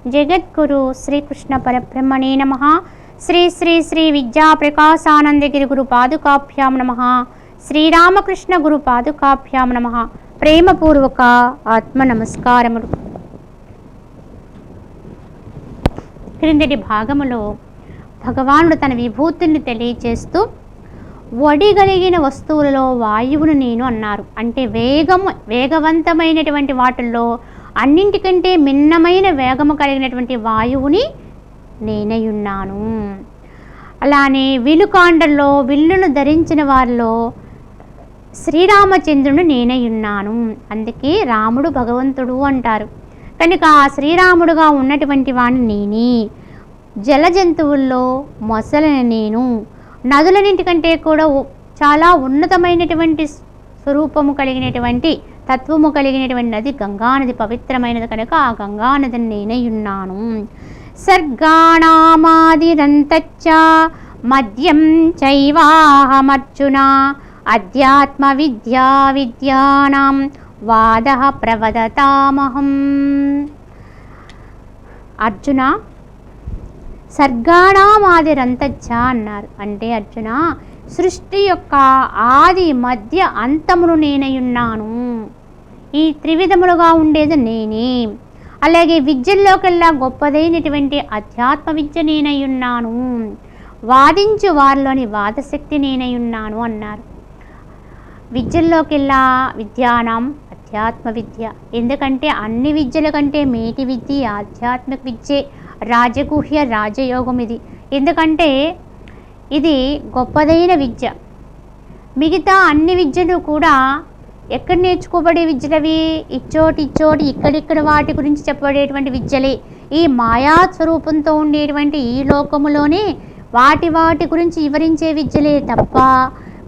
జగద్గురు శ్రీకృష్ణ పరబ్రహ్మణే నమః. శ్రీ శ్రీ శ్రీ విద్యా ప్రకాశానందగిరి గురు పాదుకాభ్యాం నమః. శ్రీరామకృష్ణ గురు పాదుకాభ్యాం నమః. ప్రేమపూర్వక ఆత్మ నమస్కారములు. క్రిందటి భాగములో భగవానుడు తన విభూతిని తెలియచేస్తూ వడిగలిగిన వస్తువులలో వాయువును నేను అన్నారు. అంటే వేగవంతమైనటువంటి వాటిల్లో అన్నింటికంటే భిన్నమైన వేగము కలిగినటువంటి వాయువుని నేనయున్నాను. అలానే విలుకాండల్లో విల్లును ధరించిన వారిలో శ్రీరామచంద్రుని నేనయున్నాను. అందుకే రాముడు భగవంతుడు అంటారు. కనుక ఆ శ్రీరాముడుగా ఉన్నటువంటి వాడిని నేనే. జల జంతువుల్లో మొసలని నేను. నదులన్నింటికంటే కూడా చాలా ఉన్నతమైనటువంటి స్వరూపము కలిగినటువంటి తత్వము కలిగినటువంటి నది గంగానది పవిత్రమైనది కనుక ఆ గంగానదిని నేనయున్నాను. సర్గాణామాదిరంతచ్చ మద్యం చైవాహమర్జున అధ్యాత్మ విద్యా విద్యానాం వాద ప్రవదతామహం. అర్జున, సర్గాణామాదిరంతచ్చ అన్నారు. అంటే అర్జున, సృష్టి యొక్క ఆది మధ్య అంతమును నేనయున్నాను. ఈ త్రివిధములుగా ఉండేది నేనే. అలాగే విద్యల్లోకెల్లా గొప్పదైనటువంటి అధ్యాత్మ విద్య నేనయున్నాను. వాదించు వారిలోని వాదశక్తి నేనయున్నాను అన్నారు. విద్యల్లోకెల్లా విద్యానాం అధ్యాత్మ విద్య. ఎందుకంటే అన్ని విద్యల కంటే మేటి విద్య ఆధ్యాత్మిక విద్యే. రాజగుహ్య రాజయోగం ఇది. ఎందుకంటే ఇది గొప్పదైన విద్య. మిగతా అన్ని విద్యలు కూడా ఎక్కడ నేర్చుకోబడే విద్యలవి? ఇచ్చోటి ఇక్కడిక్కడ వాటి గురించి చెప్పబడేటువంటి విద్యలే. ఈ మాయా స్వరూపంతో ఉండేటువంటి ఈ లోకములోనే వాటి గురించి వివరించే విద్యలే తప్ప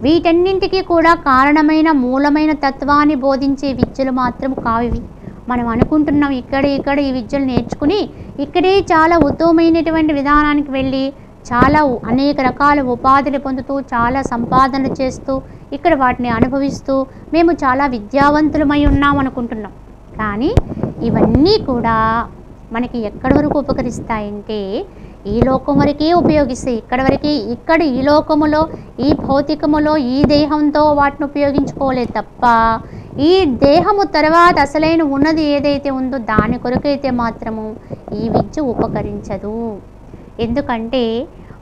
వీటన్నింటికీ కూడా కారణమైన మూలమైన తత్వాన్ని బోధించే విద్యలు మాత్రం కావివి. మనం అనుకుంటున్నాం ఇక్కడ ఈ విద్యలు నేర్చుకుని ఇక్కడే చాలా ఉత్తమమైనటువంటి విధానానికి వెళ్ళి చాలా అనేక రకాల ఉపాధులు పొందుతూ చాలా సంపాదన చేస్తూ ఇక్కడ వాటిని అనుభవిస్తూ మేము చాలా విద్యావంతులమై ఉన్నాం అనుకుంటున్నాం. కానీ ఇవన్నీ కూడా మనకి ఎక్కడి వరకు ఉపకరిస్తాయంటే ఈ లోకం వరకే ఉపయోగిస్తాయి. ఇక్కడ ఈ లోకములో ఈ భౌతికములో ఈ దేహంతో వాటిని ఉపయోగించుకోలేదు తప్ప ఈ దేహము తర్వాత అసలైన ఉన్నది ఏదైతే ఉందో దాని కొరకైతే మాత్రము ఈ విద్య ఉపకరించదు. ఎందుకంటే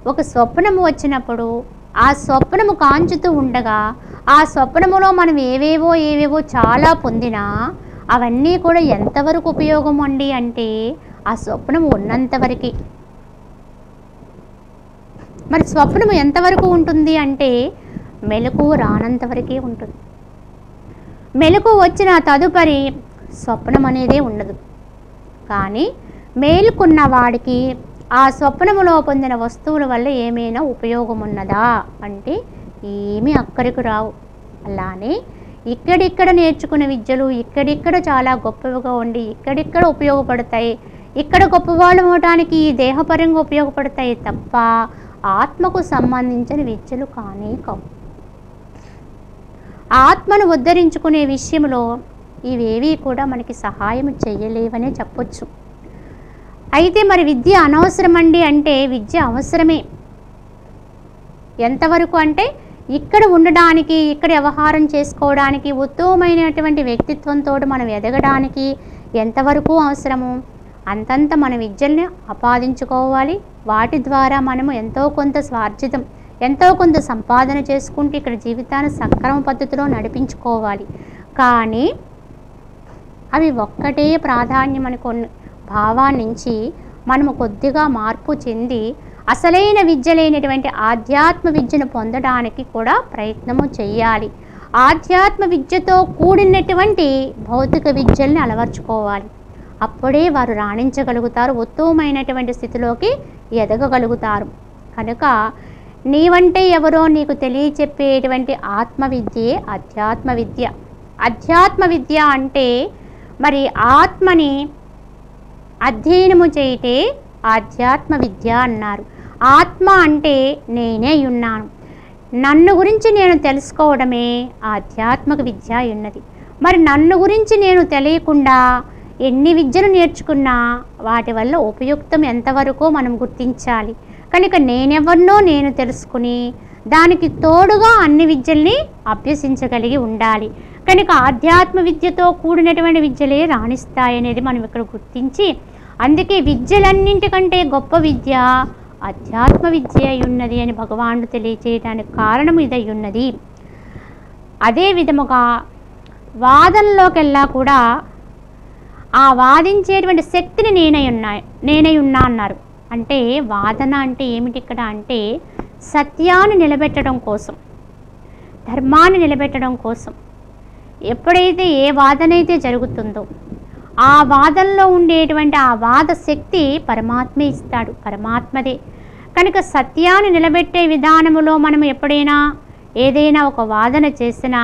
ఒక స్వప్నము వచ్చినప్పుడు ఆ స్వప్నము కాంచుతూ ఉండగా ఆ స్వప్నములో మనం ఏవేవో చాలా పొందినా అవన్నీ కూడా ఎంతవరకు ఉపయోగం అండి అంటే ఆ స్వప్నము ఉన్నంతవరకే. మరి స్వప్నము ఎంతవరకు ఉంటుంది అంటే మెలకువ రానంతవరకే ఉంటుంది. మెలకువ వచ్చిన తదుపరి స్వప్నం అనేదే ఉండదు. కానీ మేలుకున్న వాడికి ఆ స్వప్నములో పొందిన వస్తువుల వల్ల ఏమైనా ఉపయోగం ఉన్నదా అంటే ఏమీ అక్కడికి రావు. అలానే ఇక్కడిక్కడ నేర్చుకునే విద్యలు ఇక్కడిక్కడ చాలా గొప్పవిగా ఉండి ఇక్కడిక్కడ ఉపయోగపడతాయి. ఇక్కడ గొప్పవాళ్ళు అవడానికి ఈ దేహపరంగా ఉపయోగపడతాయి తప్ప ఆత్మకు సంబంధించిన విద్యలు కానే కావు. ఆత్మను ఉద్ధరించుకునే విషయంలో ఇవేవి కూడా మనకి సహాయం చేయలేవనే చెప్పొచ్చు. అయితే మరి విద్య అనవసరమండి అంటే విద్య అవసరమే. ఎంతవరకు అంటే ఇక్కడ ఉండడానికి ఇక్కడ వ్యవహారం చేసుకోవడానికి ఉత్తమమైనటువంటి వ్యక్తిత్వంతో మనం ఎదగడానికి ఎంతవరకు అవసరము అంతంత మన విద్యల్ని ఆపాదించుకోవాలి. వాటి ద్వారా మనము ఎంతో కొంత స్వార్జితం ఎంతో కొంత సంపాదన చేసుకుంటూ ఇక్కడ జీవితాన్ని సక్రమ పద్ధతిలో నడిపించుకోవాలి. కానీ అవి ఒక్కటే ప్రాధాన్యం అనుకున్న భావాన్నించి మనము కొద్దిగా మార్పు చెంది అసలైన విద్య లేనటువంటి ఆధ్యాత్మ విద్యను పొందడానికి కూడా ప్రయత్నము చేయాలి. ఆధ్యాత్మ విద్యతో కూడినటువంటి భౌతిక విద్యల్ని అలవర్చుకోవాలి. అప్పుడే వారు రాణించగలుగుతారు, ఉత్తమమైనటువంటి స్థితిలోకి ఎదగగలుగుతారు. కనుక నీవంటే ఎవరో నీకు తెలియచెప్పేటువంటి ఆత్మ విద్యే అధ్యాత్మ విద్య. అధ్యాత్మ విద్య అంటే మరి ఆత్మని అధ్యయనము చేయటే ఆధ్యాత్మ విద్య అన్నారు. ఆత్మ అంటే నేనే ఉన్నాను. నన్ను గురించి నేను తెలుసుకోవడమే ఆధ్యాత్మిక విద్య ఉన్నది. మరి నన్ను గురించి నేను తెలియకుండా ఎన్ని విద్యలు నేర్చుకున్నా వాటి వల్ల ఉపయుక్తం ఎంతవరకో మనం గుర్తించాలి. కనుక నేనెవరినో నేను తెలుసుకుని దానికి తోడుగా అన్ని విద్యల్ని అభ్యసించగలిగి ఉండాలి. కనుక ఆధ్యాత్మ విద్యతో కూడినటువంటి విద్యలే రాణిస్తాయనేది మనం ఇక్కడ గుర్తించి, అందుకే విద్యలన్నింటికంటే గొప్ప విద్య అధ్యాత్మ విద్య అయి ఉన్నది అని భగవానుడు తెలియచేయడానికి కారణం ఇదై ఉన్నది. అదే విధముగా వాదనలోకెల్లా కూడా ఆ వాదించేటువంటి శక్తిని నేనై ఉన్నా అన్నారు. అంటే వాదన అంటే ఏమిటి ఇక్కడ అంటే సత్యాన్ని నిలబెట్టడం కోసం, ధర్మాన్ని నిలబెట్టడం కోసం ఎప్పుడైతే ఏ వాదన అయితే జరుగుతుందో ఆ వాదనలో ఉండేటువంటి ఆ వాద శక్తి పరమాత్మే ఇస్తాడు, పరమాత్మదే. కనుక సత్యాన్ని నిలబెట్టే విధానములో మనం ఎప్పుడైనా ఏదైనా ఒక వాదన చేసినా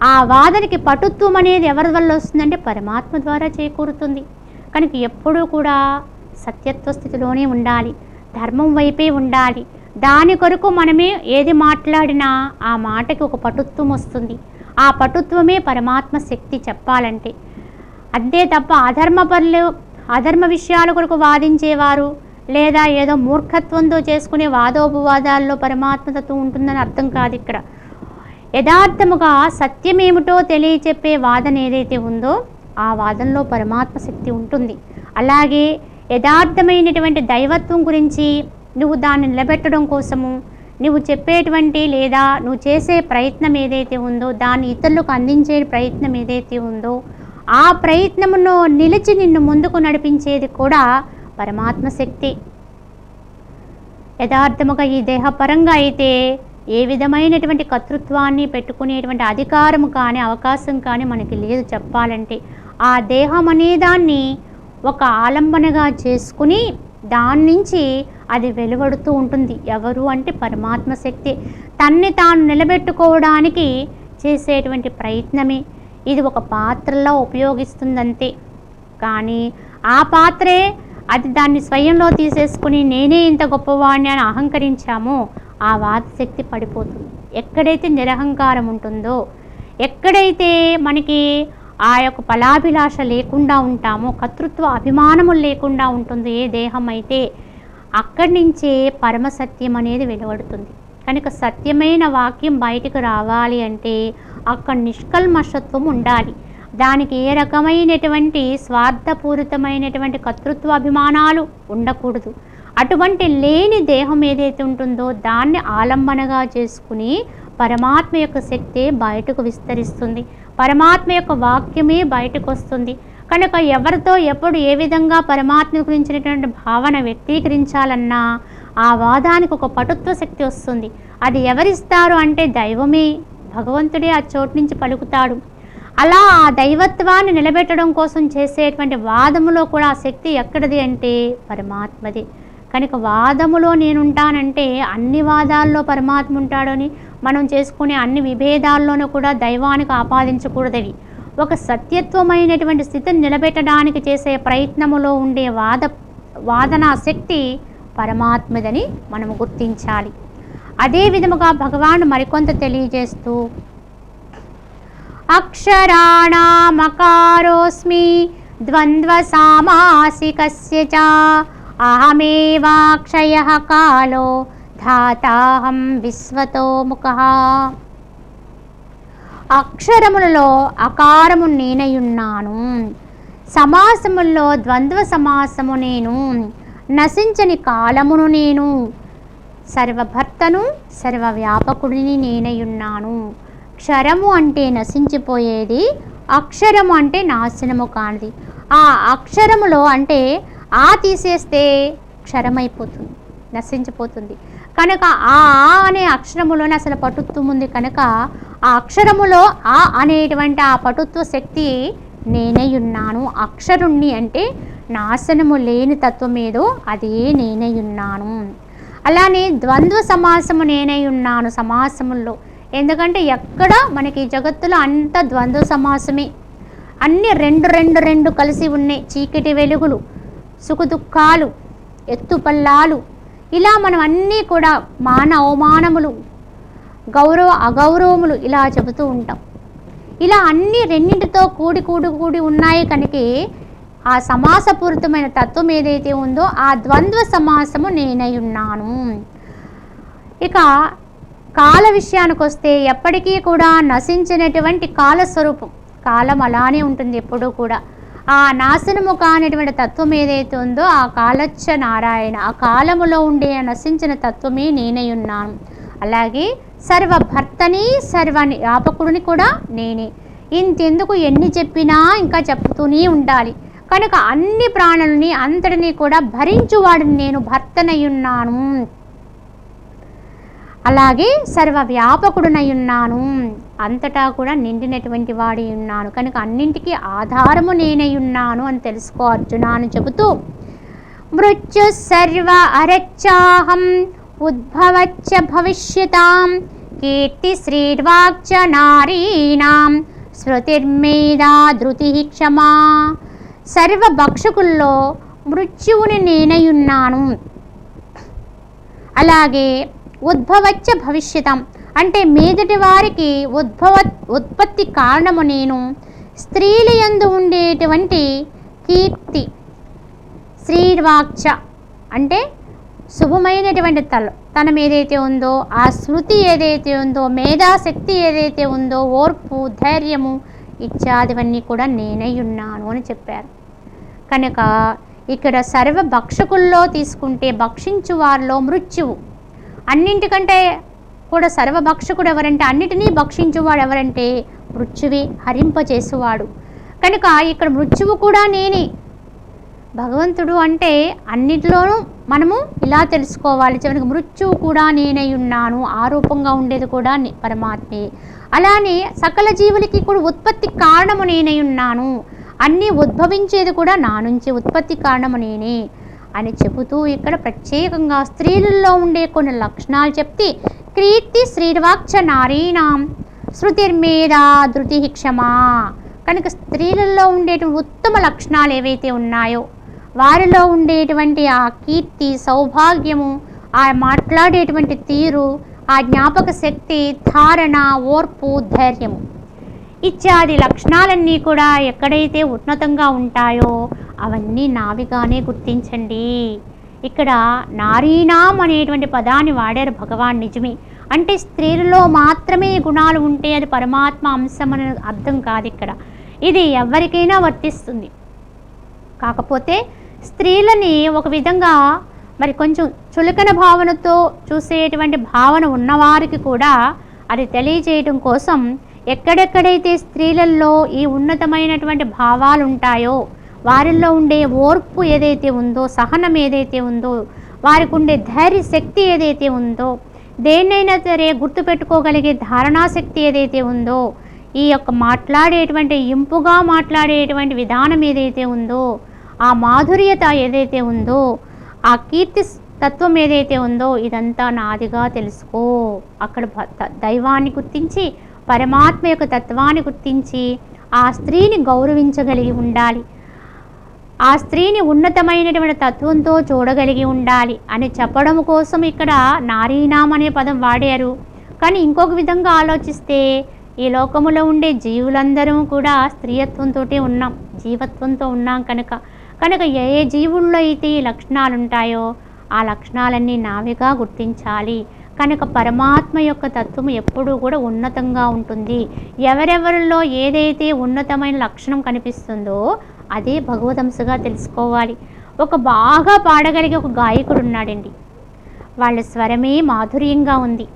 ఆ వాదనకి పటుత్వం అనేది ఎవరి వల్ల వస్తుందంటే పరమాత్మ ద్వారా చేకూరుతుంది. కనుక ఎప్పుడూ కూడా సత్యత్వ స్థితిలోనే ఉండాలి, ధర్మం వైపే ఉండాలి. దాని కొరకు మనమే ఏది మాట్లాడినా ఆ మాటకి ఒక పటుత్వం వస్తుంది. ఆ పటుత్వమే పరమాత్మ శక్తి చెప్పాలంటే. అంతే తప్ప అధర్మ విషయాల కొరకు వాదించేవారు లేదా ఏదో మూర్ఖత్వంతో చేసుకునే వాదోపవాదాల్లో పరమాత్మతత్వం ఉంటుందని అర్థం కాదు ఇక్కడ. యథార్థముగా సత్యమేమిటో తెలియచెప్పే వాదన ఏదైతే ఉందో ఆ వాదనలో పరమాత్మ శక్తి ఉంటుంది. అలాగే యథార్థమైనటువంటి దైవత్వం గురించి నువ్వు దాన్ని నిలబెట్టడం కోసము నువ్వు చెప్పేటువంటి లేదా నువ్వు చేసే ప్రయత్నం ఏదైతే ఉందో దాన్ని ఇతరులకు అందించే ప్రయత్నం ఏదైతే ఉందో ఆ ప్రయత్నమును నిలిచి నిన్ను ముందుకు నడిపించేది కూడా పరమాత్మ శక్తి. యథార్థముగా ఈ దేహపరంగా అయితే ఏ విధమైనటువంటి కర్తృత్వాన్ని పెట్టుకునేటువంటి అధికారము కానీ అవకాశం కానీ మనకి లేదు చెప్పాలంటే. ఆ దేహం అనేదాన్ని ఒక ఆలంబనగా చేసుకుని దాని నుంచి అది వెలువడుతూ ఉంటుంది. ఎవరు అంటే పరమాత్మ శక్తి తన్ని తాను నిలబెట్టుకోవడానికి చేసేటువంటి ప్రయత్నమే. ఇది ఒక పాత్రలో ఉపయోగిస్తుందంతే. కానీ ఆ పాత్రే అది దాన్ని స్వయంలో తీసేసుకుని నేనే ఇంత గొప్పవాడిని అని అహంకరించామో ఆ వాదశక్తి పడిపోతుంది. ఎక్కడైతే నిరహంకారం ఉంటుందో, ఎక్కడైతే మనకి ఆ యొక్క ఫలాభిలాష లేకుండా ఉంటామో, కర్తృత్వ అభిమానములు లేకుండా ఉంటుందో ఏ దేహం అయితే, అక్కడి నుంచే పరమసత్యం అనేది వెలువడుతుంది. కనుక సత్యమైన వాక్యం బయటకు రావాలి అంటే అక్కడ నిష్కల్మషత్వం ఉండాలి. దానికి ఏ రకమైనటువంటి స్వార్థపూరితమైనటువంటి కర్తృత్వ అభిమానాలు ఉండకూడదు. అటువంటి లేని దేహం ఏదైతే ఉంటుందో దాన్ని ఆలంబనగా చేసుకుని పరమాత్మ యొక్క శక్తి బయటకు విస్తరిస్తుంది, పరమాత్మ యొక్క వాక్యమే బయటకు వస్తుంది. కనుక ఎవరితో ఎప్పుడు ఏ విధంగా పరమాత్మ గురించినటువంటి భావన వ్యక్తీకరించాలన్నా ఆ వాదానికి ఒక పటుత్వ శక్తి వస్తుంది. అది ఎవరిస్తారు అంటే దైవమే, భగవంతుడే ఆ చోటు నుంచి పలుకుతాడు. అలా ఆ దైవత్వాన్ని నిలబెట్టడం కోసం చేసేటువంటి వాదములో కూడా ఆ శక్తి ఎక్కడిది అంటే పరమాత్మది. కనుక వాదములో నేనుంటానంటే అన్ని వాదాల్లో పరమాత్మ ఉంటాడని మనం చేసుకునే అన్ని విభేదాల్లోనూ కూడా దైవానికి ఆపాదించకూడదవి. ఒక సత్యత్వమైనటువంటి స్థితిని నిలబెట్టడానికి చేసే ప్రయత్నములో ఉండే వాదనా శక్తి పరమాత్మదని మనము గుర్తించాలి. అదే విధముగా భగవాను మరికొంత తెలియజేస్తూ అక్షరాణామకారోస్మి ద్వంద్వ సామాసికస్య చ అహమేవాక్షయః కాలో ధాతాహం విశ్వతో ముఖః. అక్షరములలో అకారము నేనయున్నాను, సమాసముల్లో ద్వంద్వ సమాసము నేను, నశించని కాలమును నేను, సర్వభర్తను సర్వవ్యాపకుడిని నేనయున్నాను. క్షరము అంటే నశించిపోయేది, అక్షరము అంటే నాశనము కానిది. ఆ అక్షరములో అంటే ఆ తీసేస్తే క్షరమైపోతుంది, నశించిపోతుంది. కనుక ఆ అనే అక్షరములోనే అసలు పటుత్వం ఉంది. కనుక ఆ అక్షరములో ఆ అనేటువంటి ఆ పటుత్వ శక్తి నేనై ఉన్నాను. అక్షరుణ్ణి అంటే నాశనము లేని తత్వం ఏదో అదే నేనై ఉన్నాను. అలానే ద్వంద్వ సమాసము నేనై ఉన్నాను సమాసముల్లో. ఎందుకంటే ఎక్కడ మనకి జగత్తులో అంత ద్వంద్వ సమాసమే, అన్నీ రెండు కలిసి ఉన్నాయి. చీకటి వెలుగులు, సుఖదుఖాలు, ఎత్తుపల్లాలు, ఇలా మనం అన్నీ కూడా మాన అవమానములు, గౌరవ అగౌరవములు ఇలా చెబుతూ ఉంటాం. ఇలా అన్నీ రెండింటితో కూడి ఉన్నాయి. కనుక ఆ సమాసపూరితమైన తత్వం ఏదైతే ఉందో ఆ ద్వంద్వ సమాసము నేనై ఉన్నాను. ఇక కాల విషయానికి వస్తే ఎప్పటికీ కూడా నశించినటువంటి కాలస్వరూపం, కాలం అలానే ఉంటుంది ఎప్పుడూ కూడా. ఆ నాశనము కానిటువంటి తత్వం ఏదైతే ఉందో ఆ కాలచ్చ నారాయణ, ఆ కాలములో ఉండే నశించిన తత్వమే నేనై ఉన్నాను. అలాగే సర్వభర్తని సర్వ వ్యాపకుడిని కూడా నేనే. ఇంతెందుకు ఎన్ని చెప్పినా ఇంకా చెప్తూనే ఉండాలి. కనుక అన్ని ప్రాణులని అంతటినీ కూడా భరించువాడిని నేను భర్తనయ్యున్నాను. అలాగే సర్వ వ్యాపకుడునై ఉన్నాను, అంతటా కూడా నిండినటువంటి వాడి ఉన్నాను. కనుక అన్నింటికీ ఆధారము నేనై ఉన్నాను అని తెలుసుకో అర్జున అని చెబుతూ, మృత్యు సర్వ అరచ్చాహం ఉద్భవచ్చ భవిష్యతాం కీర్తి శ్రీర్వాక్చ నారీణాం స్మృతిర్మేధా ధృతి క్షమా. సర్వ భక్షకుల్లో మృత్యువుని నేనై ఉన్నాను. అలాగే ఉద్భవచ్చ భవిష్యతం అంటే మీదటి వారికి ఉత్పత్తి కారణము నేను. స్త్రీల యందు ఉండేటువంటి కీర్తి, శ్రీర్వాక్చ అంటే శుభమైనటువంటి తనం ఏదైతే ఉందో, ఆ స్మృతి ఏదైతే ఉందో, మేధాశక్తి ఏదైతే ఉందో, ఓర్పు, ధైర్యము ఇత్యాదివన్నీ కూడా నేనై ఉన్నాను అని చెప్పారు. కనుక ఇక్కడ సర్వ భక్షకుల్లో తీసుకుంటే భక్షించు వారిలో మృత్యువు, అన్నింటికంటే కూడా సర్వభక్షకుడు ఎవరంటే అన్నిటినీ భక్షించువాడు ఎవరంటే మృత్యువే, హరింపచేసేవాడు. కనుక ఇక్కడ మృత్యువు కూడా నేనే. భగవంతుడు అంటే అన్నిటిలోనూ మనము ఇలా తెలుసుకోవాలి. చివరికి మృత్యువు కూడా నేనై ఉన్నాను, ఆరూపంగా ఉండేది కూడా పరమాత్మే. అలానే సకల జీవులకి కూడా ఉత్పత్తి కారణము నేనై ఉన్నాను, అన్నీ ఉద్భవించేది కూడా నా నుంచి, ఉత్పత్తి కారణము నేనే అని చెబుతూ ఇక్కడ ప్రత్యేకంగా స్త్రీలలో ఉండే కొన్ని లక్షణాలు చెప్తే, కీర్తి శ్రీర్వాక్చ నారీణాం శృతిర్మేధా ధృతి క్షమా. కనుక స్త్రీలలో ఉండేటువంటి ఉత్తమ లక్షణాలు ఏవైతే ఉన్నాయో వారిలో ఉండేటువంటి ఆ కీర్తి, సౌభాగ్యము, ఆ మాట్లాడేటువంటి తీరు, ఆ జ్ఞాపక శక్తి, ధారణ, ఓర్పు, ధైర్యము ఇత్యాది లక్షణాలన్నీ కూడా ఎక్కడైతే ఉన్నతంగా ఉంటాయో అవన్నీ నావిగానే గుర్తించండి. ఇక్కడ నారీణాం అనేటువంటి పదాన్ని వాడారు భగవాన్, నిజమే. అంటే స్త్రీలలో మాత్రమే గుణాలు ఉంటే అది పరమాత్మ అంశం అనే అర్థం కాదు ఇక్కడ. ఇది ఎవరికైనా వర్తిస్తుంది. కాకపోతే స్త్రీలని ఒక విధంగా మరి కొంచెం చులకన భావనతో చూసేటువంటి భావన ఉన్నవారికి కూడా అది తెలియజేయడం కోసం ఎక్కడెక్కడైతే స్త్రీలలో ఈ ఉన్నతమైనటువంటి భావాలు ఉంటాయో, వారిల్లో ఉండే ఓర్పు ఏదైతే ఉందో, సహనం ఏదైతే ఉందో, వారికి ఉండే ధైర్య శక్తి ఏదైతే ఉందో, దేన్నైనా సరే గుర్తుపెట్టుకోగలిగే ధారణాశక్తి ఏదైతే ఉందో, ఈ యొక్క మాట్లాడేటువంటి ఇంపుగా మాట్లాడేటువంటి విధానం ఏదైతే ఉందో, ఆ మాధుర్యత ఏదైతే ఉందో, ఆ కీర్తి తత్వం ఏదైతే ఉందో, ఇదంతా నాదిగా తెలుసుకో. అక్కడ దైవాన్ని గుర్తించి, పరమాత్మ యొక్క తత్వాన్ని గుర్తించి ఆ స్త్రీని గౌరవించగలిగి ఉండాలి, ఆ స్త్రీని ఉన్నతమైనటువంటి తత్వంతో చూడగలిగి ఉండాలి అని చెప్పడం కోసం ఇక్కడ నారీణాం అనే పదం వాడారు. కానీ ఇంకొక విధంగా ఆలోచిస్తే ఈ లోకములో ఉండే జీవులందరూ కూడా స్త్రీయత్వంతో ఉన్నాం, జీవత్వంతో ఉన్నాం. కనుక ఏ ఏ జీవుల్లో అయితే ఈ లక్షణాలు ఉంటాయో ఆ లక్షణాలన్నీ నావిగా గుర్తించాలి. కనుక పరమాత్మ యొక్క తత్వం ఎప్పుడూ కూడా ఉన్నతంగా ఉంటుంది. ఎవరెవరిలో ఏదైతే ఉన్నతమైన లక్షణం కనిపిస్తుందో అదే భగవదంశగా తెలుసుకోవాలి. ఒక బాగా పాడగలిగే ఒక గాయకుడు ఉన్నాడండి, వాళ్ళ స్వరమే మాధుర్యంగా ఉంది.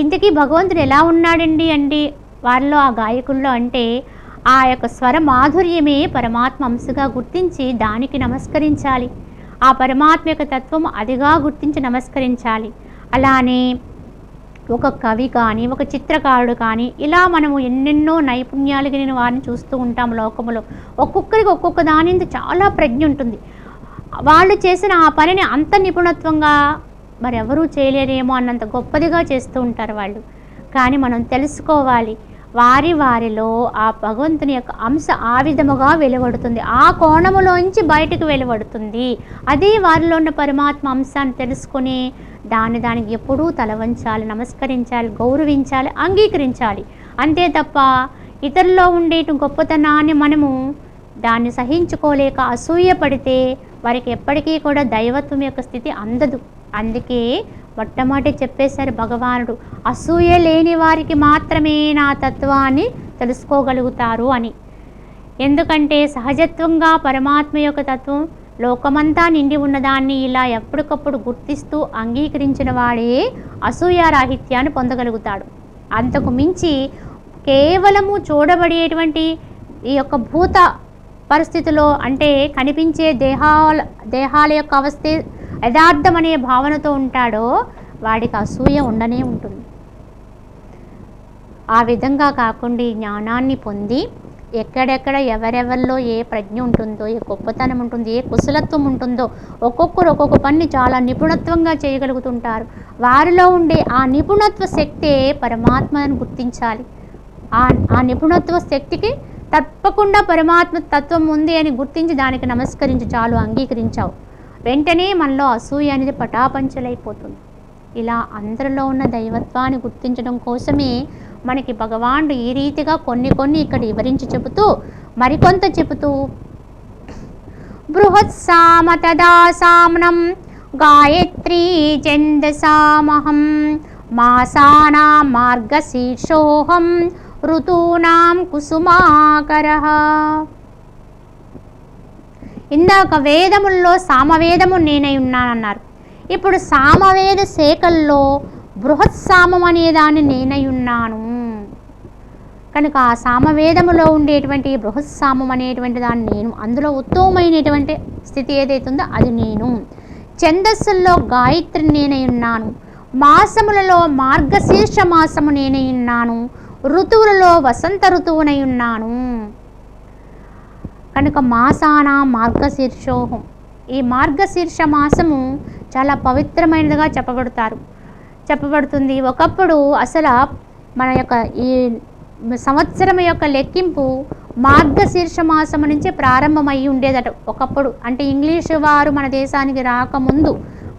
ఇంతకీ భగవంతుడు ఎలా ఉన్నాడండి అంటే వాళ్ళలో, ఆ గాయకుల్లో అంటే ఆ యొక్క స్వర మాధుర్యమే పరమాత్మ అంశగా గుర్తించి దానికి నమస్కరించాలి. ఆ పరమాత్మ యొక్క తత్వం అదిగా గుర్తించి నమస్కరించాలి. అలానే ఒక కవి కానీ, ఒక చిత్రకారుడు కానీ, ఇలా మనము ఎన్నెన్నో నైపుణ్యాలు కలిగిన వారిని చూస్తూ ఉంటాం లోకములో. ఒక్కొక్కరికి ఒక్కొక్క దాని మీద చాలా ప్రజ్ఞ ఉంటుంది. వాళ్ళు చేసిన ఆ పనిని అంత నిపుణత్వంగా మరెవరూ చేయలేరేమో అన్నంత గొప్పదిగా చేస్తూ ఉంటారు వాళ్ళు. కానీ మనం తెలుసుకోవాలి, వారిలో ఆ భగవంతుని యొక్క అంశ ఆ విధముగా వెలువడుతుంది, ఆ కోణములోంచి బయటకు వెలువడుతుంది. అదే వారిలో ఉన్న పరమాత్మ అంశాన్ని తెలుసుకొని దానికి ఎప్పుడూ తల వంచాలి, నమస్కరించాలి, గౌరవించాలి, అంగీకరించాలి. అంతే తప్ప ఇతరుల్లో ఉండే గొప్పతనాన్ని మనము దాన్ని సహించుకోలేక అసూయ పడితే వారికి ఎప్పటికీ కూడా దైవత్వం యొక్క స్థితి అందదు. అందుకే మొట్టమొదటి చెప్పేశారు భగవానుడు, అసూయ లేని వారికి మాత్రమే నా తత్వాన్ని తెలుసుకోగలుగుతారు అని. ఎందుకంటే సహజత్వంగా పరమాత్మ యొక్క తత్వం లోకమంతా నిండి ఉన్నదాన్ని ఇలా ఎప్పటికప్పుడు గుర్తిస్తూ అంగీకరించిన వాడే అసూయారాహిత్యాన్ని పొందగలుగుతాడు. అంతకు మించి కేవలము చూడబడేటువంటి ఈ యొక్క భూత పరిస్థితిలో అంటే కనిపించే దేహాల యొక్క అవస్థే యథార్థం అనే భావనతో ఉంటాడో వాడికి అసూయ ఉండనే ఉంటుంది. ఆ విధంగా కాకుండా జ్ఞానాన్ని పొంది ఎక్కడెక్కడ ఎవరెవరిలో ఏ ప్రజ్ఞ ఉంటుందో, ఏ గొప్పతనం ఉంటుందో, ఏ కుశలత్వం ఉంటుందో ఒక్కొక్కరు ఒక్కొక్క పని చాలా నిపుణత్వంగా చేయగలుగుతుంటారు. వారిలో ఉండే ఆ నిపుణత్వ శక్తే పరమాత్మను గుర్తించాలి. ఆ నిపుణత్వ శక్తికి తప్పకుండా పరమాత్మ తత్వం ఉంది అని గుర్తించి దానికి నమస్కరించి చాలు, అంగీకరించావు, వెంటనే మనలో అసూయ అనేది పటాపంచలైపోతుంది. ఇలా అందరిలో ఉన్న దైవత్వాన్ని గుర్తించడం కోసమే మనకి భగవానుడు ఈ రీతిగా కొన్ని ఇక్కడ వివరించి చెబుతూ మరికొంత చెబుతూ బృహత్సామ తదా సామ్నం గాయత్రీ ఛందసామహం మాసానాం మార్గశీర్షోహం ఋతూనాం కుసుమాకరః. ఇందాక వేదముల్లో సామవేదము నేనై ఉన్నానన్నారు. ఇప్పుడు సామవేద శాఖల్లో బృహత్సామం అనేదాన్ని నేనై ఉన్నాను. కనుక ఆ సామవేదములో ఉండేటువంటి బృహత్సామం అనేటువంటి దాన్ని నేను, అందులో ఉత్తమమైనటువంటి స్థితి ఏదైతుందో అది నేను. ఛందస్సుల్లో గాయత్రి నేనై ఉన్నాను. మాసములలో మార్గశీర్ష మాసము నేనై ఉన్నాను. ఋతువులలో వసంత ఋతువునై ఉన్నాను. కనుక మాసాన మార్గశీర్షోహం, ఈ మార్గశీర్ష మాసము చాలా పవిత్రమైనదిగా చెప్పబడుతుంది. ఒకప్పుడు అసలు మన యొక్క ఈ సంవత్సరం యొక్క లెక్కింపు మార్గశీర్ష మాసము నుంచి ప్రారంభమై ఉండేదట ఒకప్పుడు. అంటే ఇంగ్లీషు వారు మన దేశానికి రాకముందు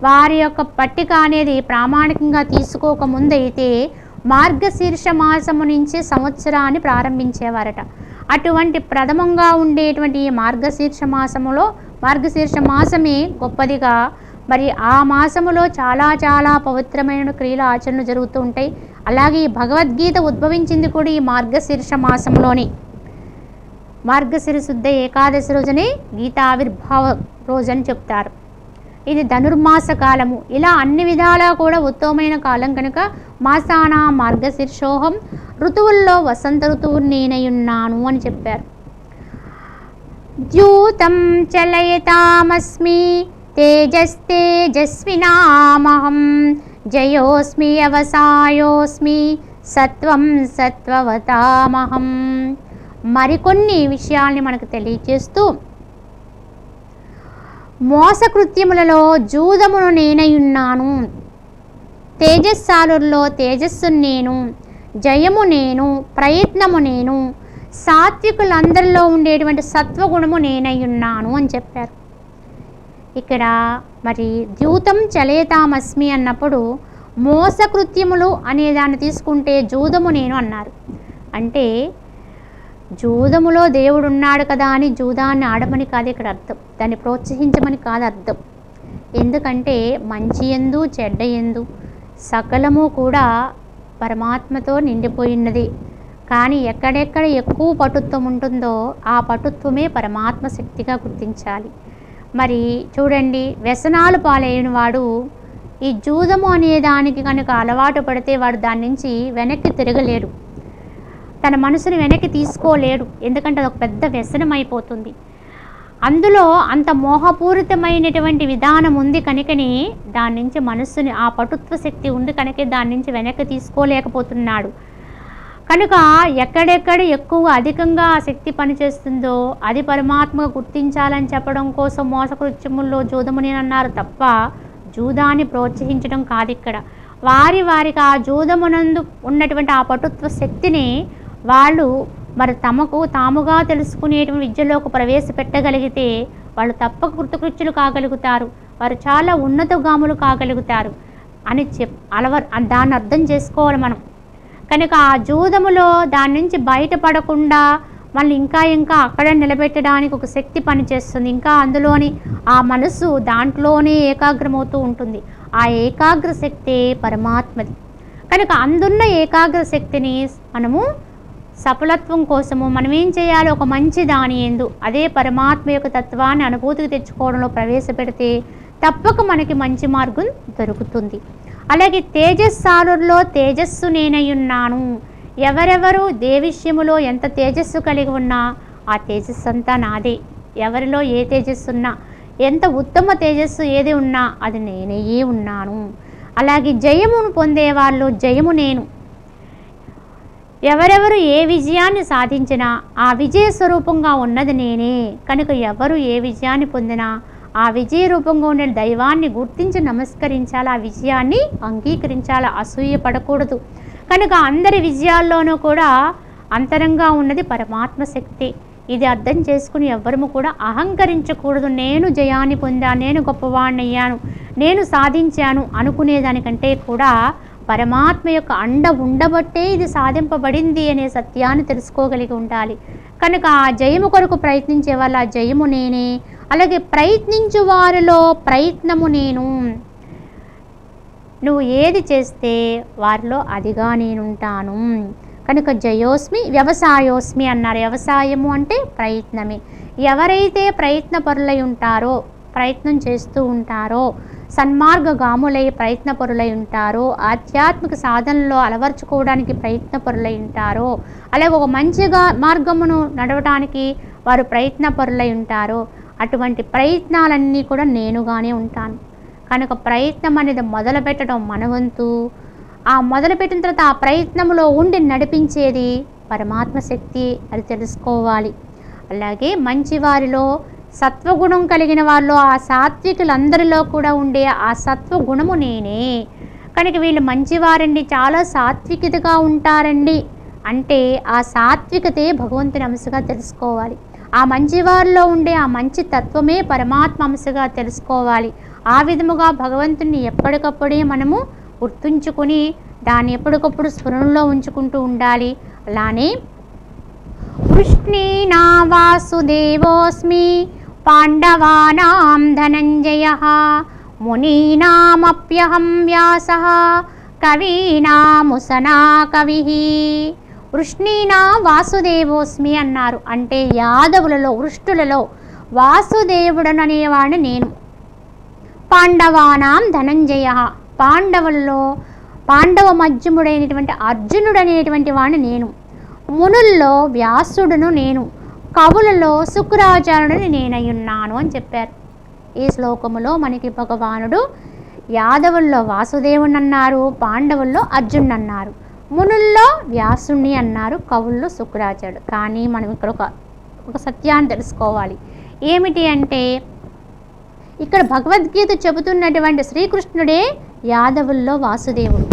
వారి యొక్క పట్టిక అనేది ప్రామాణికంగా తీసుకోకముందు అయితే మార్గశీర్ష మాసము నుంచి సంవత్సరాన్ని ప్రారంభించేవారట. అటువంటి ప్రథమంగా ఉండేటువంటి ఈ మార్గశీర్ష మాసమే గొప్పదిగా, మరి ఆ మాసములో చాలా చాలా పవిత్రమైన క్రియల ఆచరణలు జరుగుతూ ఉంటాయి. అలాగే భగవద్గీత ఉద్భవించింది కూడా ఈ మార్గశీర్ష మాసంలోనే. మార్గశిర శుద్ధ ఏకాదశి రోజునే గీతావిర్భావ రోజని చెప్తారు. ఇది ధనుర్మాస కాలము. ఇలా అన్ని విధాలా కూడా ఉత్తమమైన కాలం కనుక మాసాన మార్గశీర్షోహం, ఋతువుల్లో వసంత ఋతువు నేనయున్నాను అని చెప్పారు. ద్యూతం చలయతామస్మి తేజస్తేజస్వినామహం జయోస్మి అవసాయోస్మి సత్వం సత్వవతామహం. మరికొన్ని విషయాల్ని మనకు తెలియజేస్తూ మోసకృత్యములలో జూదమును నేనయున్నాను, తేజస్సాలుల్లో తేజస్సు నేను, జయము నేను, ప్రయత్నము నేను, సాత్వికులందరిలో ఉండేటువంటి సత్వగుణము నేనయ్యున్నాను అని చెప్పారు. ఇక్కడ మరి ద్యూతం చలేతామస్మి అన్నప్పుడు మోసకృత్యములు అనేదాన్ని తీసుకుంటే జూదము నేను అన్నారు. అంటే జూదములో దేవుడు ఉన్నాడు కదా అని జూదాన్ని ఆడమని కాదు ఇక్కడ అర్థం, దాన్ని ప్రోత్సహించమని కాదు అర్థం. ఎందుకంటే మంచి యందు చెడ్డ యందు సకలము కూడా పరమాత్మతో నిండిపోయినది. కానీ ఎక్కడెక్కడ ఎక్కువ పటుత్వం ఉంటుందో ఆ పటుత్వమే పరమాత్మ శక్తిగా గుర్తించాలి. మరి చూడండి, వ్యసనాలు పాలైన వాడు ఈ జూదము అనే దానికి కనుక అలవాటు పడితే వాడు దాని నుంచి వెనక్కి తిరగలేడు, తన మనసుని వెనక్కి తీసుకోలేడు. ఎందుకంటే అదొక పెద్ద వ్యసనం అయిపోతుంది. అందులో అంత మోహపూరితమైనటువంటి విధానం ఉంది కనుకనే దాని నుంచి మనస్సుని, ఆ పటుత్వ శక్తి ఉంది కనుక దాని నుంచి వెనక్కి తీసుకోలేకపోతున్నాడు. కనుక ఎక్కడెక్కడ ఎక్కువ అధికంగా ఆ శక్తి పనిచేస్తుందో అది పరమాత్మ గుర్తించాలని చెప్పడం కోసం మోసకృత్యముల్లో జూదముని అన్నారు తప్ప జూదాన్ని ప్రోత్సహించడం కాదు. ఇక్కడ వారికి ఆ జూదమునందు ఉన్నటువంటి ఆ పటుత్వ శక్తిని వాళ్ళు మరి తమకు తాముగా తెలుసుకునేటువంటి విద్యలోకి ప్రవేశపెట్టగలిగితే వాళ్ళు తప్పక కృతకృత్యులు కాగలుగుతారు, వారు చాలా ఉన్నతగాములు కాగలుగుతారు అని దాన్ని అర్థం చేసుకోవాలి మనం. కనుక ఆ జూదములో దాని నుంచి బయటపడకుండా మళ్ళీ ఇంకా ఇంకా అక్కడే నిలబెట్టడానికి ఒక శక్తి పనిచేస్తుంది. ఇంకా అందులోని ఆ మనసు దాంట్లోనే ఏకాగ్రమవుతూ ఉంటుంది. ఆ ఏకాగ్ర శక్తి పరమాత్మది. కనుక అందున్న ఏకాగ్ర శక్తిని మనము సఫలత్వం కోసము మనం ఏం చేయాలి, ఒక మంచి దాని యందు అదే పరమాత్మ యొక్క తత్వాన్ని అనుభూతికి తెచ్చుకోవడంలో ప్రవేశపెడితే తప్పక మనకి మంచి మార్గం దొరుకుతుంది. అలాగే తేజస్సారుల్లో తేజస్సు నేనయ్యున్నాను. ఎవరెవరు ఏ విషయములో ఎంత తేజస్సు కలిగి ఉన్నా ఆ తేజస్సు అంతా నాదే. ఎవరిలో ఏ తేజస్సు ఉన్నా, ఎంత ఉత్తమ తేజస్సు ఏది ఉన్నా అది నేనయ్యే ఉన్నాను. అలాగే జయమును పొందేవాళ్ళు జయము నేను. ఎవరెవరు ఏ విజయాన్ని సాధించినా ఆ విజయ స్వరూపంగా ఉన్నది నేనే. కనుక ఎవరు ఏ విజయాన్ని పొందినా ఆ విజయ రూపంగా ఉండే దైవాన్ని గుర్తించి నమస్కరించాలి, ఆ విజయాన్ని అంగీకరించాలి, అసూయ పడకూడదు. కనుక అందరి విజయాల్లోనూ కూడా అంతరంగా ఉన్నది పరమాత్మ శక్తి. ఇది అర్థం చేసుకుని ఎవ్వరము కూడా అహంకరించకూడదు. నేను జయాన్ని పొందాను, నేను గొప్పవాడిని అయ్యాను, నేను సాధించాను అనుకునేదానికంటే కూడా పరమాత్మ యొక్క అండ ఉండబట్టే ఇది సాధింపబడింది అనే సత్యాన్ని తెలుసుకోగలిగి ఉండాలి. కనుక ఆ జయము కొరకు ప్రయత్నించే వాళ్ళ ఆ జయము నేనే. అలాగే ప్రయత్నించు వారిలో ప్రయత్నము నేను. నువ్వు ఏది చేస్తే వారిలో అదిగా నేనుంటాను. కనుక జయోస్మి వ్యవసాయోస్మి అన్నారు. వ్యవసాయము అంటే ప్రయత్నమే. ఎవరైతే ప్రయత్నపరులై ఉంటారో, ప్రయత్నం చేస్తూ ఉంటారో, సన్మార్గగాములై ప్రయత్నపరులై ఉంటారో, ఆధ్యాత్మిక సాధనలో అలవర్చుకోవడానికి ప్రయత్నపరులై ఉంటారో, అలాగే ఒక మంచిగా మార్గమును నడవడానికి వారు ప్రయత్నపరులై ఉంటారో, అటువంటి ప్రయత్నాలన్నీ కూడా నేనుగానే ఉంటాను. కనుక ప్రయత్నం అనేది మొదలుపెట్టడం మన వంతు. ఆ మొదలుపెట్టిన తర్వాత ఆ ప్రయత్నంలో ఉండి నడిపించేది పరమాత్మ శక్తి, అది తెలుసుకోవాలి. అలాగే మంచివారిలో సత్వగుణం కలిగిన వారిలో ఆ సాత్వికులందరిలో కూడా ఉండే ఆ సత్వగుణము నేనే. కనుక వీళ్ళు మంచివారండి, చాలా సాత్వికతగా ఉంటారండి అంటే ఆ సాత్వికతే భగవంతుని అంశగా తెలుసుకోవాలి. ఆ మంచివారిలో ఉండే ఆ మంచి తత్వమే పరమాత్మ అంశగా తెలుసుకోవాలి. ఆ విధముగా భగవంతుని ఎప్పటికప్పుడే మనము గుర్తుంచుకొని దాన్ని ఎప్పటికప్పుడు స్మరణలో ఉంచుకుంటూ ఉండాలి. అలానే కృష్ణేనా వాసుదేవోస్మి పాండవానాం ధనంజయః మునీనామప్యహం వ్యాసః కవీనాముసనా కవిః. వృష్ణీనా వాసుదేవోస్మి అన్నారు. అంటే యాదవులలో వృష్టులలో వాసుదేవుడననేవాడిని నేను. పాండవానాం ధనంజయ, పాండవుల్లో పాండవ మధ్యముడైనటువంటి అర్జునుడు అనేటువంటి వాడిని నేను. మునుల్లో వ్యాసుడును నేను, కవులలో శుక్రాచార్యుడిని నేనయ్యున్నాను అని చెప్పారు. ఈ శ్లోకములో మనకి భగవానుడు యాదవుల్లో వాసుదేవుని అన్నారు, పాండవుల్లో అర్జునుడు అన్నారు, మునుల్లో వ్యాసుని అన్నారు, కవుల్లో శుక్రాచార్యుడు. కానీ మనం ఇక్కడ ఒక సత్యాన్ని తెలుసుకోవాలి. ఏమిటి అంటే ఇక్కడ భగవద్గీత చెబుతున్నటువంటి శ్రీకృష్ణుడే యాదవుల్లో వాసుదేవుడు.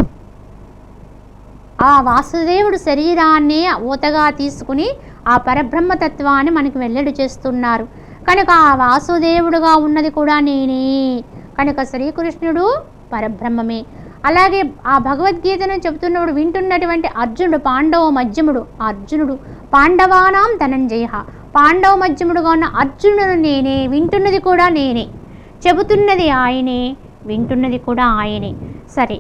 ఆ వాసుదేవుడు శరీరాన్ని ఊతగా తీసుకుని ఆ పరబ్రహ్మతత్వాన్ని మనకి వెల్లడి చేస్తున్నారు. కనుక ఆ వాసుదేవుడుగా ఉన్నది కూడా నేనే. కనుక శ్రీకృష్ణుడు పరబ్రహ్మమే. అలాగే ఆ భగవద్గీతను చెబుతున్నప్పుడు వింటున్నటువంటి అర్జునుడు పాండవ మధ్యముడు, అర్జునుడు పాండవానాం ధనంజయ, పాండవ మధ్యముడుగా ఉన్న అర్జునుడు నేనే. వింటున్నది కూడా నేనే, చెబుతున్నది ఆయనే, వింటున్నది కూడా ఆయనే. సరే,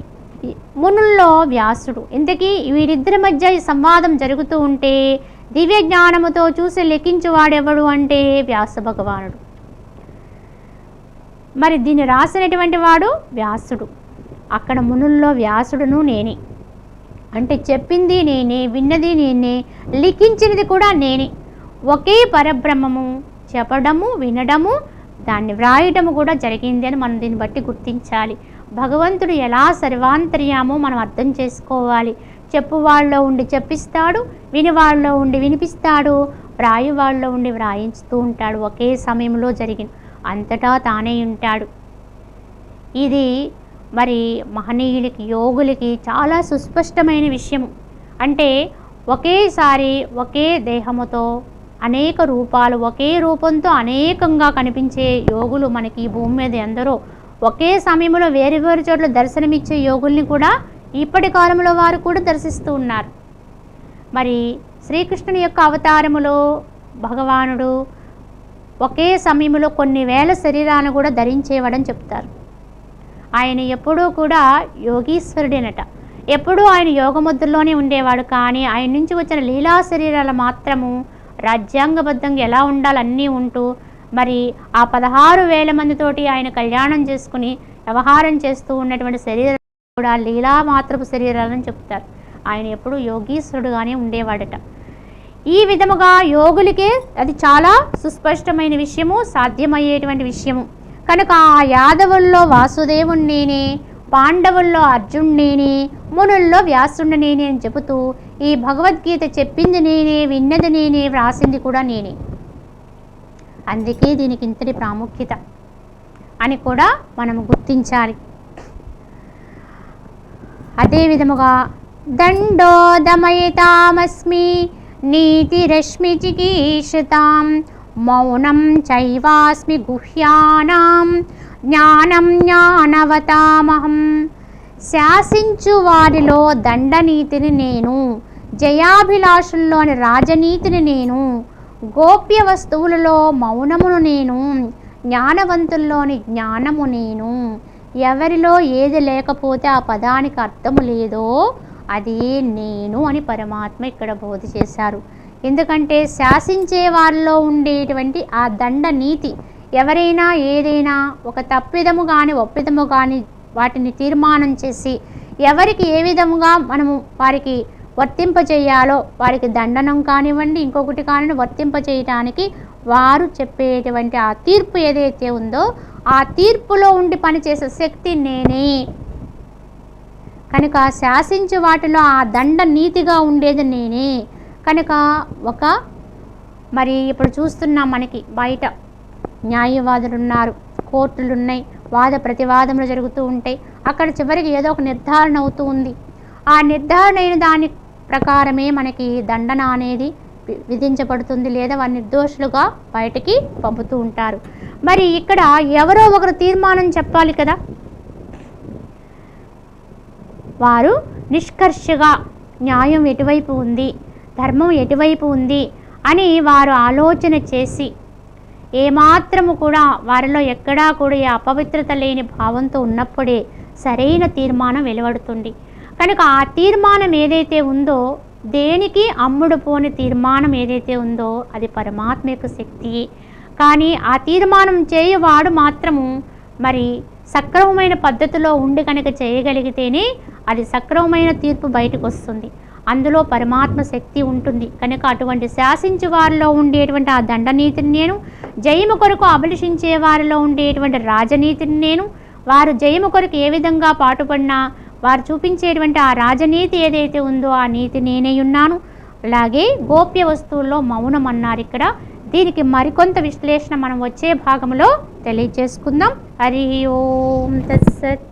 మునుల్లో వ్యాసుడు. ఇంతకీ వీరిద్దరి మధ్య ఈ సంవాదం జరుగుతూ ఉంటే దివ్య జ్ఞానముతో చూసి లెక్కించువాడెవడు అంటే వ్యాస భగవానుడు. మరి దీన్ని రాసినటువంటి వాడు వ్యాసుడు. అక్కడ మునుల్లో వ్యాసుడును నేనే. అంటే చెప్పింది నేనే, విన్నది నేనే, లిఖించినది కూడా నేనే. ఒకే పరబ్రహ్మము చెప్పడము, వినడము, దాన్ని వ్రాయటము కూడా జరిగింది అని మనం దీన్ని బట్టి గుర్తించాలి. భగవంతుడు ఎలా సర్వాంతర్యామో మనం అర్థం చేసుకోవాలి. చెప్పువాళ్ళలో ఉండి చెప్పిస్తాడు, వినివాళ్ళలో ఉండి వినిపిస్తాడు, వ్రాయువాళ్ళలో ఉండి వ్రాయించుతూ ఉంటాడు. ఒకే సమయంలో జరిగింది, అంతటా తానే ఉంటాడు. ఇది మరి మహనీయులకి, యోగులకి చాలా సుస్పష్టమైన విషయము. అంటే ఒకేసారి ఒకే దేహముతో అనేక రూపాలు, ఒకే రూపంతో అనేకంగా కనిపించే యోగులు మనకి ఈ భూమి మీద ఎందరో. ఒకే సమయంలో వేరు వేరు చోట్ల దర్శనమిచ్చే యోగుల్ని కూడా ఇప్పటి కాలంలో వారు కూడా దర్శిస్తూ ఉన్నారు. మరి శ్రీకృష్ణుని యొక్క అవతారములో భగవానుడు ఒకే సమయంలో కొన్ని వేల శరీరాలను కూడా ధరించేవాడని చెప్తారు. ఆయన ఎప్పుడూ కూడా యోగీశ్వరుడేనట. ఎప్పుడూ ఆయన యోగముద్రలోనే ఉండేవాడు. కానీ ఆయన నుంచి వచ్చిన లీలా శరీరాలు మాత్రము రాజ్యాంగబద్ధంగా ఎలా ఉండాలన్నీ ఉంటూ మరి ఆ 16,000 మందితోటి ఆయన కళ్యాణం చేసుకుని వ్యవహారం చేస్తూ ఉన్నటువంటి శరీరాలు కూడా లీలా మాత్రపు శరీరాలని చెప్తారు. ఆయన ఎప్పుడూ యోగీశ్వరుడుగానే ఉండేవాడట. ఈ విధముగా యోగులకే అది చాలా సుస్పష్టమైన విషయము, సాధ్యమయ్యేటువంటి విషయము. కనుక ఆ యాదవుల్లో వాసుదేవుణ్ణి నేనే, పాండవుల్లో అర్జునుడిని, మునుల్లో వ్యాసుడిని నేనే అని చెబుతూ ఈ భగవద్గీత చెప్పింది నేనే, విన్నది నేనే, వ్రాసింది కూడా నేనే. అందుకే దీనికి ఇంతటి ప్రాముఖ్యత అని కూడా మనము గుర్తించాలి. అదే విధముగా దండోదమయతామస్మి నీతిరశ్మి చికీర్షతాం మౌనం చైవాస్మి గుహ్యానాం జ్ఞానం జ్ఞానవతామహం. శాసించు వారిలో దండనీతిని నేను, జయాభిలాషుల్లోని రాజనీతిని నేను, గోప్య వస్తువులలో మౌనమును నేను, జ్ఞానవంతుల్లోని జ్ఞానము నేను. ఎవరిలో ఏది లేకపోతే ఆ పదానికి అర్థము లేదో అదే నేను అని పరమాత్మ ఇక్కడ బోధ చేశారు. ఎందుకంటే శాసించే వారిలో ఉండేటువంటి ఆ దండ నీతి, ఎవరైనా ఏదైనా ఒక తప్పిదము కానీ ఒప్పిదము కానీ వాటిని తీర్మానం చేసి ఎవరికి ఏ విధముగా మనము వారికి వర్తింపచేయాలో వారికి దండనం కానివ్వండి ఇంకొకటి కానీ వర్తింపచేయటానికి వారు చెప్పేటువంటి ఆ తీర్పు ఏదైతే ఉందో ఆ తీర్పులో ఉండి పనిచేసే శక్తి నేనే. కనుక శాసించే వాటిలో ఆ దండ నీతిగా ఉండేది నేనే. కనుక మరి ఇప్పుడు చూస్తున్నాం, మనకి బయట న్యాయవాదులు ఉన్నారు, కోర్టులు ఉన్నాయి, వాద ప్రతివాదములు జరుగుతూ ఉంటాయి. అక్కడ చివరికి ఏదో ఒక నిర్ధారణ అవుతూ ఉంది. ఆ నిర్ధారణ అయిన దాని ప్రకారమే మనకి దండన అనేది విధించబడుతుంది, లేదా వారి నిర్దోషులుగా బయటికి పంపుతూ ఉంటారు. మరి ఇక్కడ ఎవరో ఒకరు తీర్మానం చెప్పాలి కదా. వారు నిష్కర్షగా న్యాయం ఎటువైపు ఉంది, ధర్మం ఎటువైపు ఉంది అని వారు ఆలోచన చేసి ఏమాత్రము కూడా వారిలో ఎక్కడా కూడా ఈ అపవిత్రత లేని భావంతో ఉన్నప్పుడే సరైన తీర్మానం వెలువడుతుంది. కనుక ఆ తీర్మానం ఏదైతే ఉందో, దేనికి అమ్ముడు పోని తీర్మానం ఏదైతే ఉందో అది పరమాత్మ యొక్క శక్తి. కానీ ఆ తీర్మానం చేయవాడు మాత్రము మరి సక్రమమైన పద్ధతిలో ఉండి కనుక చేయగలిగితేనే అది సక్రమమైన తీర్పు బయటకు వస్తుంది. అందులో పరమాత్మ శక్తి ఉంటుంది. కనుక అటువంటి శాసించే వారిలో ఉండేటువంటి ఆ దండనీతిని నేను, జయము కొరకు అభిలషించే వారిలో ఉండేటువంటి రాజనీతిని నేను, వారు జయము కొరకు ఏ విధంగా పాటుపడినా వారు చూపించేటువంటి ఆ రాజనీతి ఏదైతే ఉందో ఆ నీతి నేనే ఉన్నాను. అలాగే గోప్య వస్తువుల్లో మౌనం అన్నారు ఇక్కడ. దీనికి మరికొంత విశ్లేషణ మనం వచ్చే భాగంలో తెలియజేసుకుందాం. హరి ఓం తత్సత్.